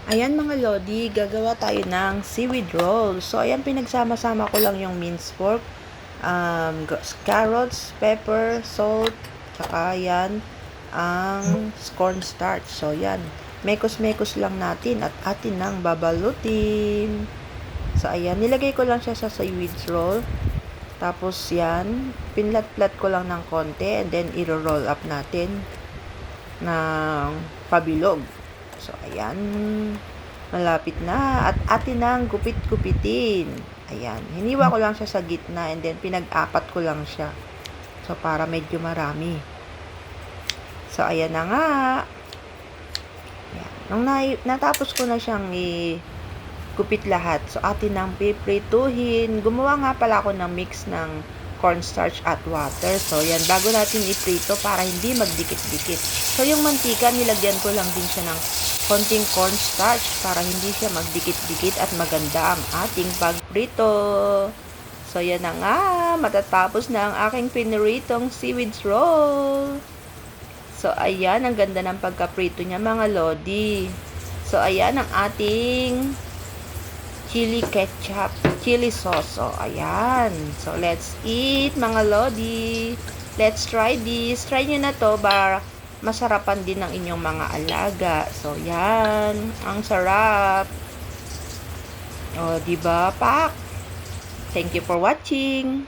Ayan mga lodi, gagawa tayo ng seaweed roll. So, ayan, pinagsama-sama ko lang yung minced pork, carrots, pepper, salt, tsaka yan, ang cornstarch. So, yan. Mekos-mekos lang natin at atin nang babalutin. So, ayan, nilagay ko lang siya sa seaweed roll. Tapos, yan, pinlat-plat ko lang ng konti and then i-roll up natin ng pabilog. So, ayan. Malapit na. At atin nang gupit-gupitin. Ayan. Hiniwa ko lang siya sa gitna and then pinag-apat ko lang siya. So, para medyo marami. So, ayan na nga. Ayan. Nung natapos ko na siyang gupit lahat. So, atin nang piprituhin. Gumawa nga pala ako ng mix ng cornstarch at water. So, yan. Bago natin iprito para hindi magdikit-dikit. So, yung mantika, nilagyan ko lang din siya ng konting cornstarch para hindi siya magdikit-dikit at maganda ang ating pagprito. So, yan na nga. Matatapos na ang aking piniritong seaweed roll. So, ayan. Ang ganda ng pagkaprito niya, mga lodi. So, ayan ang ating chili ketchup, chili sauce. So, ayan. So, let's eat, mga lodi. Let's try this. Try nyo na to para masarapan din ng inyong mga alaga. So, yan. Ang sarap. O, diba, pak? Thank you for watching.